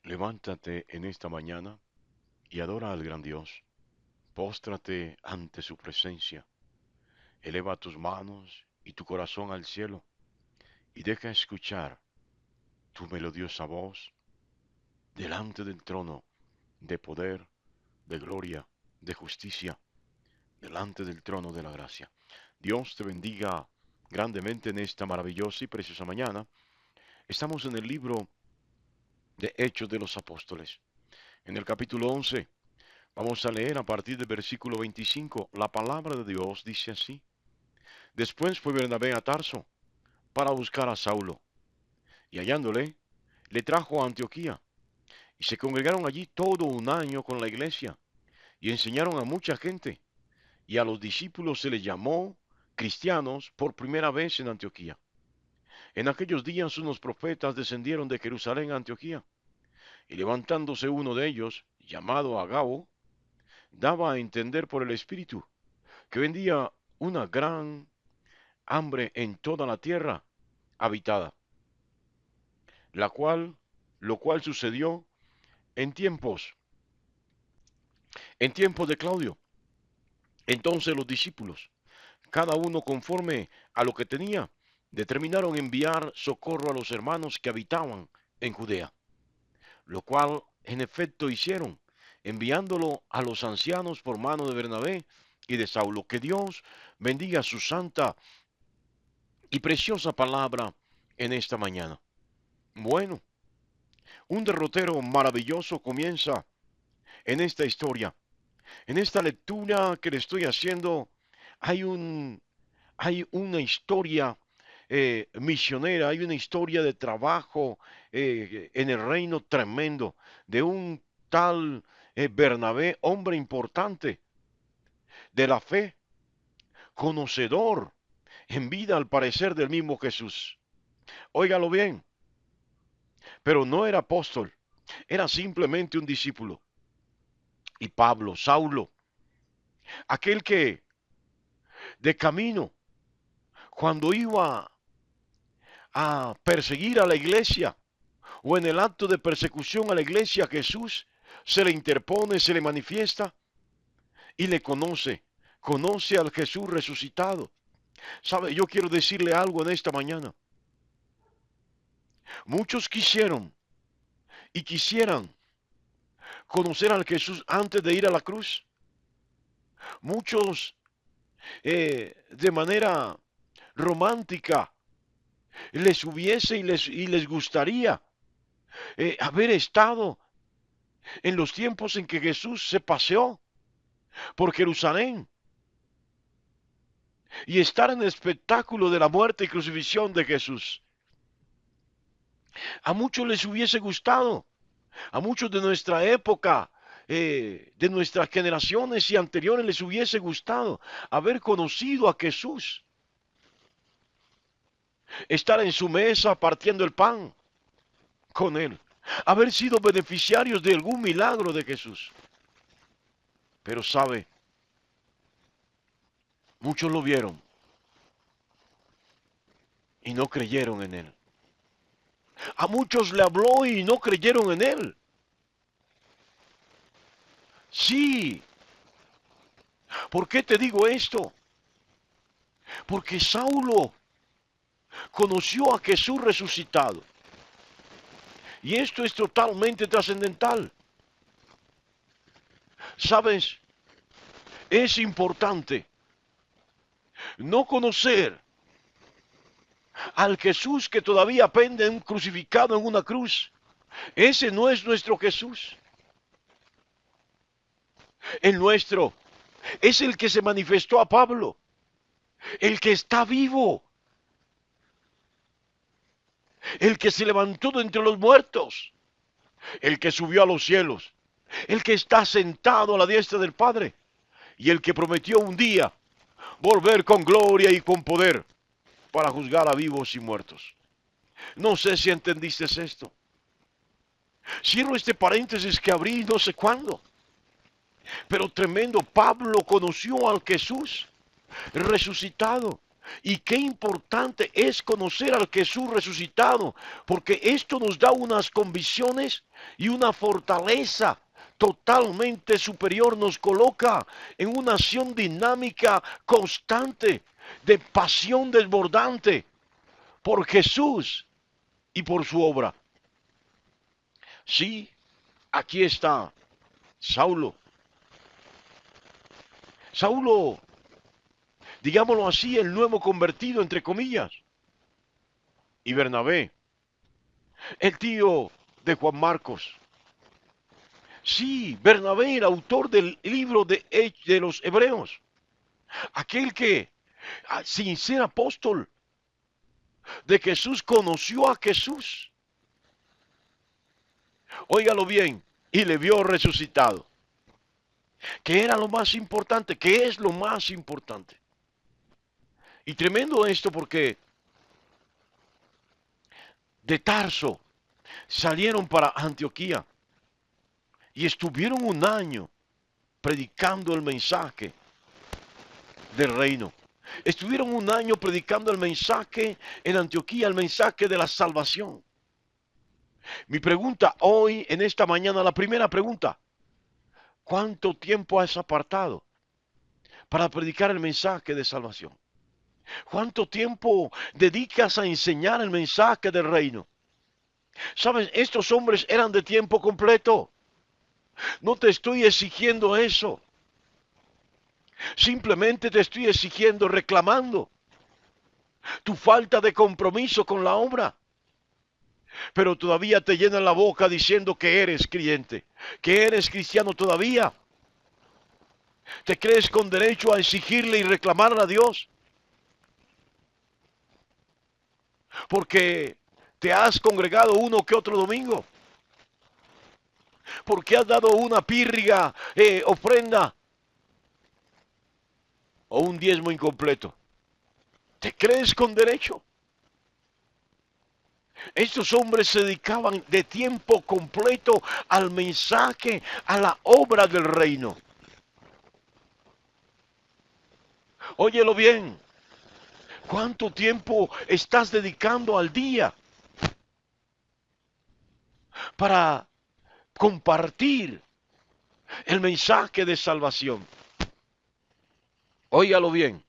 Levántate en esta mañana y adora al gran Dios. Póstrate ante su presencia. Eleva tus manos y tu corazón al cielo y deja escuchar tu melodiosa voz delante del trono de poder, de gloria, de justicia, delante del trono de la gracia. Dios te bendiga grandemente en esta maravillosa y preciosa mañana. Estamos en el libro de Hechos de los Apóstoles, en el capítulo 11. Vamos a leer a partir del versículo 25. La palabra de Dios dice así. Después fue Bernabé a Tarso para buscar a Saulo, y hallándole, le trajo a Antioquía, y se congregaron allí todo un año con la iglesia, y enseñaron a mucha gente, y a los discípulos se les llamó cristianos por primera vez en Antioquía. En aquellos días unos profetas descendieron de Jerusalén a Antioquía, y levantándose uno de ellos, llamado Agabo, daba a entender por el Espíritu que vendía una gran hambre en toda la tierra habitada, la cual, lo cual sucedió en tiempos de Claudio. Entonces los discípulos, cada uno conforme a lo que tenía, determinaron enviar socorro a los hermanos que habitaban en Judea, lo cual en efecto hicieron, enviándolo a los ancianos por mano de Bernabé y de Saulo. Que Dios bendiga su santa y preciosa palabra en esta mañana. Bueno, un derrotero maravilloso comienza en esta historia. En esta lectura que le estoy haciendo, hay un, hay una historia misionera, hay una historia de trabajo en el reino tremendo de un tal Bernabé, hombre importante de la fe, conocedor en vida al parecer del mismo Jesús. Óigalo bien, pero no era apóstol, era simplemente un discípulo. Y Pablo, Saulo, aquel que de camino, cuando iba a perseguir a la iglesia o en el acto de persecución a la iglesia, Jesús se le interpone, se le manifiesta y le conoce, conoce al Jesús resucitado. ¿Sabe? Yo quiero decirle algo en esta mañana. Muchos quisieron y quisieran conocer al Jesús antes de ir a la cruz. Muchos de manera romántica les hubiese y les gustaría haber estado en los tiempos en que Jesús se paseó por Jerusalén y estar en el espectáculo de la muerte y crucifixión de Jesús. A muchos les hubiese gustado, a muchos de nuestra época, de nuestras generaciones y anteriores les hubiese gustado haber conocido a Jesús, estar en su mesa partiendo el pan con él, haber sido beneficiarios de algún milagro de Jesús. Pero sabe, muchos lo vieron y no creyeron en él. A muchos le habló y no creyeron en él. Sí, ¿por qué te digo esto? Porque Saulo conoció a Jesús resucitado. Y esto es totalmente trascendental. ¿Sabes? Es importante no conocer al Jesús que todavía pende un crucificado en una cruz. Ese no es nuestro Jesús. El nuestro es el que se manifestó a Pablo, el que está vivo, el que se levantó de entre los muertos, el que subió a los cielos, el que está sentado a la diestra del Padre y el que prometió un día volver con gloria y con poder para juzgar a vivos y muertos. No sé si entendiste esto. Cierro este paréntesis que abrí no sé cuándo. Pero tremendo, Pablo conoció al Jesús resucitado. Y qué importante es conocer al Jesús resucitado, porque esto nos da unas convicciones y una fortaleza totalmente superior, nos coloca en una acción dinámica constante de pasión desbordante por Jesús y por su obra. Sí, aquí está Saulo. Saulo, digámoslo así, el nuevo convertido, entre comillas, y Bernabé, el tío de Juan Marcos. Sí, Bernabé, el autor del libro de los Hebreos, aquel que, sin ser apóstol de Jesús, conoció a Jesús. Óigalo bien, y le vio resucitado. Que era lo más importante, que es lo más importante. Y tremendo esto porque de Tarso salieron para Antioquía y estuvieron un año predicando el mensaje del reino. Estuvieron un año predicando el mensaje en Antioquía, el mensaje de la salvación. Mi pregunta hoy, en esta mañana, la primera pregunta: ¿cuánto tiempo has apartado para predicar el mensaje de salvación? ¿Cuánto tiempo dedicas a enseñar el mensaje del reino? Sabes, estos hombres eran de tiempo completo. No te estoy exigiendo eso. Simplemente te estoy exigiendo, reclamando tu falta de compromiso con la obra. Pero todavía te llenan la boca diciendo que eres creyente, que eres cristiano todavía. ¿Te crees con derecho a exigirle y reclamarle a Dios? Porque te has congregado uno que otro domingo. Porque has dado una pírriga ofrenda o un diezmo incompleto. ¿Te crees con derecho? Estos hombres se dedicaban de tiempo completo al mensaje, a la obra del reino. Óyelo bien. ¿Cuánto tiempo estás dedicando al día para compartir el mensaje de salvación? Óigalo bien.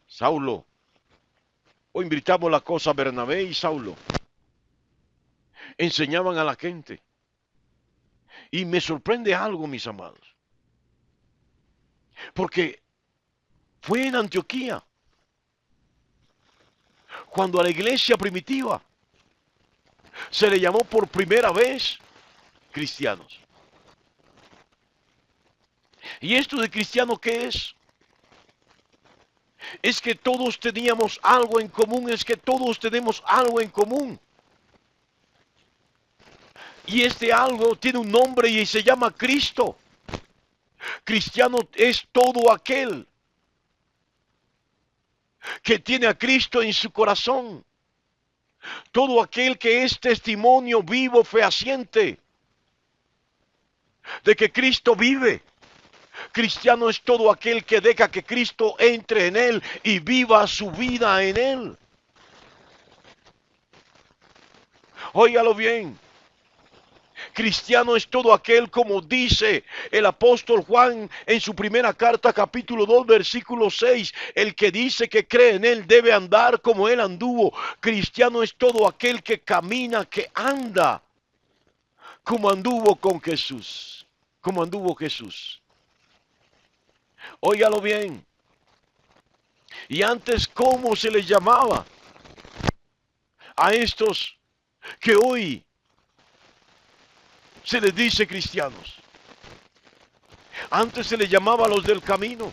Saulo, o invitamos la cosa, Bernabé y Saulo enseñaban a la gente. Y me sorprende algo, mis amados, porque fue en Antioquía cuando a la iglesia primitiva se le llamó por primera vez cristianos. ¿Y esto de cristiano qué es? Es que todos teníamos algo en común, es que todos tenemos algo en común. Y este algo tiene un nombre y se llama Cristo. Cristiano es todo aquel que tiene a Cristo en su corazón. Todo aquel que es testimonio vivo, fehaciente, de que Cristo vive. Cristiano es todo aquel que deja que Cristo entre en él y viva su vida en él. Óigalo bien. Cristiano es todo aquel, como dice el apóstol Juan en su primera carta, capítulo 2, versículo 6, el que dice que cree en él debe andar como él anduvo. Cristiano es todo aquel que camina, que anda como anduvo con Jesús, como anduvo Jesús. Óigalo bien. Y antes, ¿cómo se les llamaba a estos que hoy se les dice cristianos? Antes se les llamaba los del camino,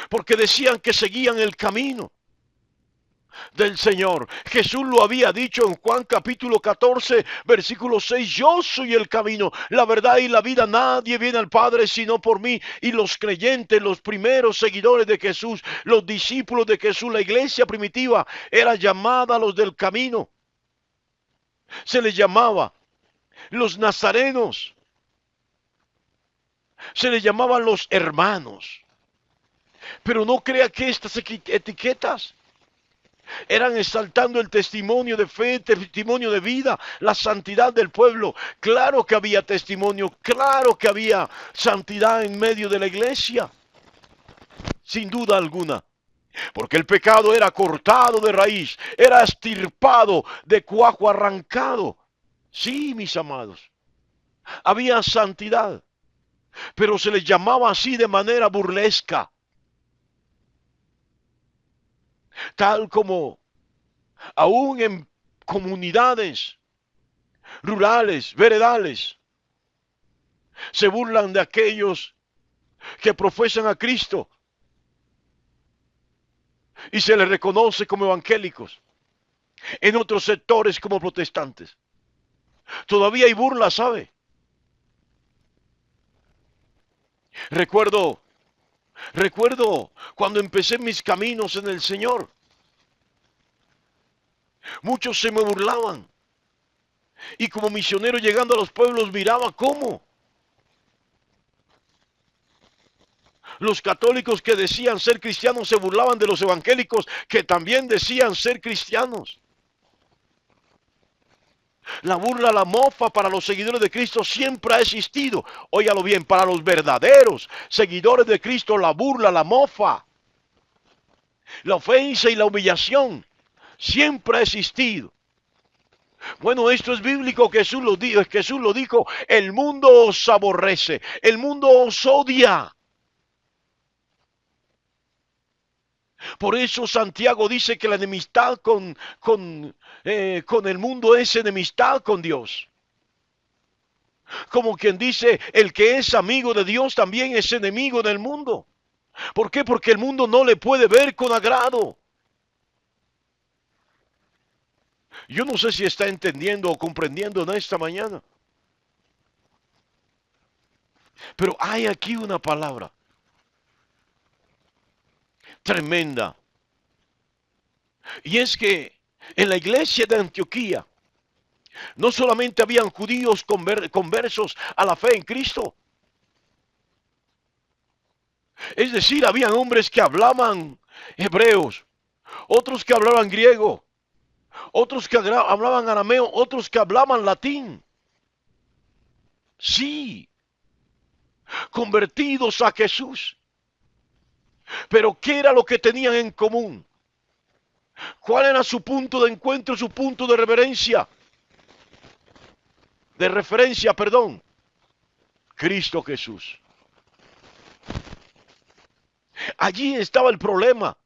porque decían que seguían el camino del Señor. Jesús lo había dicho en Juan capítulo 14, versículo 6, yo soy el camino, la verdad y la vida, nadie viene al Padre sino por mí. Y los creyentes, los primeros seguidores de Jesús, los discípulos de Jesús, la iglesia primitiva, era llamada los del camino. Se les llamaba los nazarenos, se les llamaban los hermanos. Pero no crea que estas etiquetas eran exaltando el testimonio de fe, testimonio de vida, la santidad del pueblo. Claro que había testimonio, claro que había santidad en medio de la iglesia, sin duda alguna. Porque el pecado era cortado de raíz, era estirpado, de cuajo arrancado. Sí, mis amados, había santidad, pero se les llamaba así de manera burlesca, tal como aún en comunidades rurales, veredales, se burlan de aquellos que profesan a Cristo y se les reconoce como evangélicos, en otros sectores como protestantes. Todavía hay burla, ¿sabe? Recuerdo, recuerdo cuando empecé mis caminos en el Señor. Muchos se me burlaban. Y como misionero llegando a los pueblos miraba cómo los católicos que decían ser cristianos se burlaban de los evangélicos que también decían ser cristianos. La burla, la mofa para los seguidores de Cristo siempre ha existido. Óigalo bien, para los verdaderos seguidores de Cristo, la burla, la mofa, la ofensa y la humillación siempre ha existido. Bueno, esto es bíblico, Jesús lo dijo, el mundo os aborrece, el mundo os odia. Por eso Santiago dice que la enemistad con el mundo es enemistad con Dios. Como quien dice, el que es amigo de Dios también es enemigo del mundo. ¿Por qué? Porque el mundo no le puede ver con agrado. Yo no sé si está entendiendo o comprendiendo en esta mañana. Pero hay aquí una palabra tremenda. Y es que en la iglesia de Antioquía no solamente habían judíos conversos a la fe en Cristo. Es decir, habían hombres que hablaban hebreos, otros que hablaban griego, otros que hablaban arameo, otros que hablaban latín. Sí, convertidos a Jesús. Pero ¿qué era lo que tenían en común? ¿Cuál era su punto de encuentro, su punto de referencia? Perdón. Cristo Jesús. Allí estaba el problema.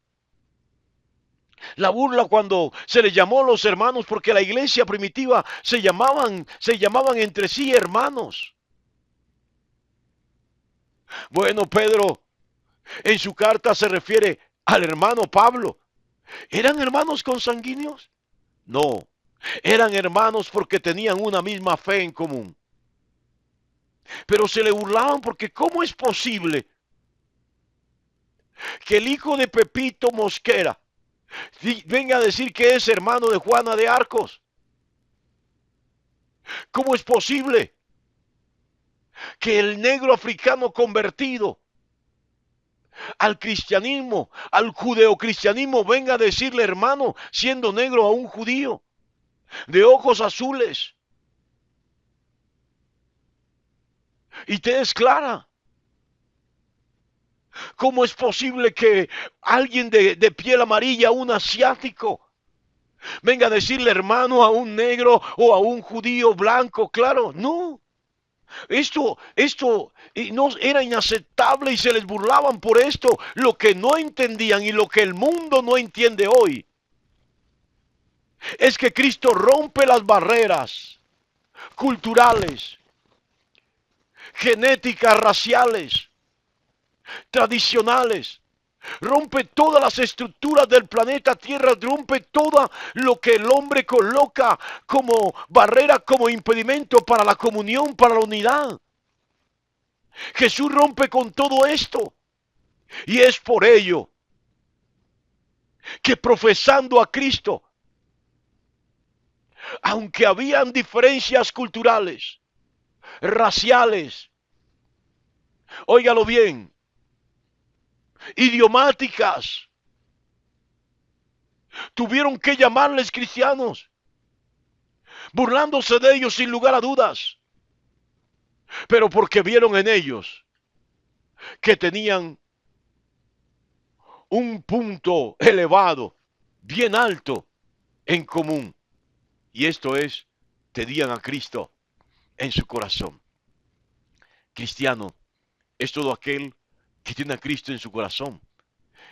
La burla cuando se les llamó los hermanos, porque la iglesia primitiva se llamaban entre sí hermanos. Bueno, Pedro en su carta se refiere al hermano Pablo. ¿Eran hermanos consanguíneos? No, eran hermanos porque tenían una misma fe en común. Pero se le burlaban porque ¿cómo es posible que el hijo de Pepito Mosquera venga a decir que es hermano de Juana de Arcos? ¿Cómo es posible que el negro africano convertido al cristianismo, al judeocristianismo, venga a decirle hermano, siendo negro a un judío, de ojos azules y tez clara? ¿Cómo es posible que alguien de piel amarilla, un asiático, venga a decirle hermano a un negro o a un judío blanco? Claro, no. Esto no era inaceptable y se les burlaban por esto. Lo que no entendían y lo que el mundo no entiende hoy es que Cristo rompe las barreras culturales, genéticas, raciales, tradicionales. Rompe todas las estructuras del planeta Tierra, rompe todo lo que el hombre coloca como barrera, como impedimento para la comunión, para la unidad. Jesús rompe con todo esto. Y es por ello que profesando a Cristo, aunque habían diferencias culturales, raciales, óigalo bien, idiomáticas. Tuvieron que llamarles cristianos, burlándose de ellos sin lugar a dudas, pero porque vieron en ellos que tenían un punto elevado, bien alto, en común. Y esto es, tenían a Cristo en su corazón. Cristiano es todo aquel que tiene a Cristo en su corazón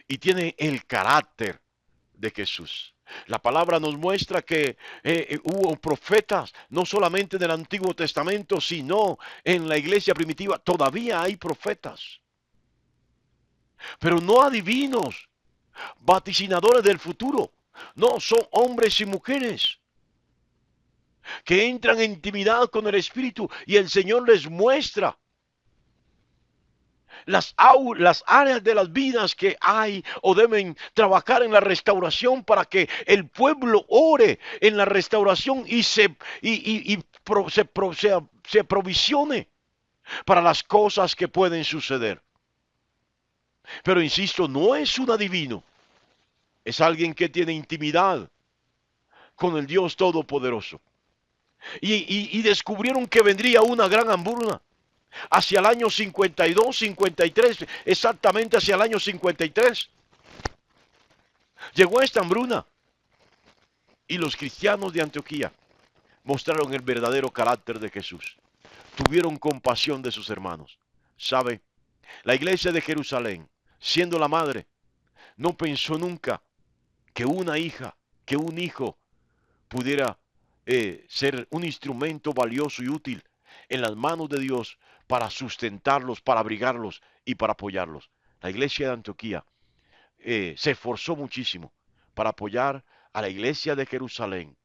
y tiene el carácter de Jesús. La palabra nos muestra que hubo profetas, no solamente en el Antiguo Testamento, sino en la iglesia primitiva. Todavía hay profetas, pero no adivinos, vaticinadores del futuro. No, son hombres y mujeres que entran en intimidad con el Espíritu y el Señor les muestra las áreas de las vidas que hay o deben trabajar en la restauración para que el pueblo ore en la restauración y se aprovisione para las cosas que pueden suceder. Pero insisto, no es un adivino, es alguien que tiene intimidad con el Dios Todopoderoso. Y descubrieron que vendría una gran hambruna hacia el año 52, 53, exactamente hacia el año 53. Llegó esta hambruna y los cristianos de Antioquía mostraron el verdadero carácter de Jesús. Tuvieron compasión de sus hermanos. ¿Sabe? La iglesia de Jerusalén, siendo la madre, no pensó nunca que una hija, que un hijo pudiera ser un instrumento valioso y útil en las manos de Dios para sustentarlos, para abrigarlos y para apoyarlos. La iglesia de Antioquía se esforzó muchísimo para apoyar a la iglesia de Jerusalén,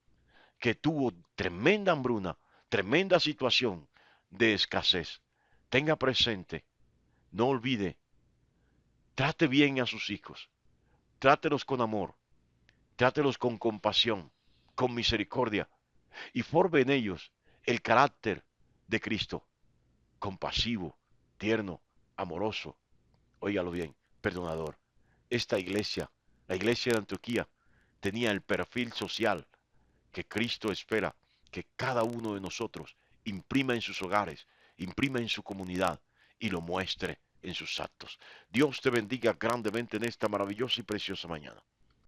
que tuvo tremenda hambruna, tremenda situación de escasez. Tenga presente, no olvide, trate bien a sus hijos, trátelos con amor, trátelos con compasión, con misericordia, y forme en ellos el carácter de Cristo, compasivo, tierno, amoroso, óigalo bien, perdonador. Esta iglesia, la iglesia de Antioquía, tenía el perfil social que Cristo espera que cada uno de nosotros imprima en sus hogares, imprima en su comunidad y lo muestre en sus actos. Dios te bendiga grandemente en esta maravillosa y preciosa mañana.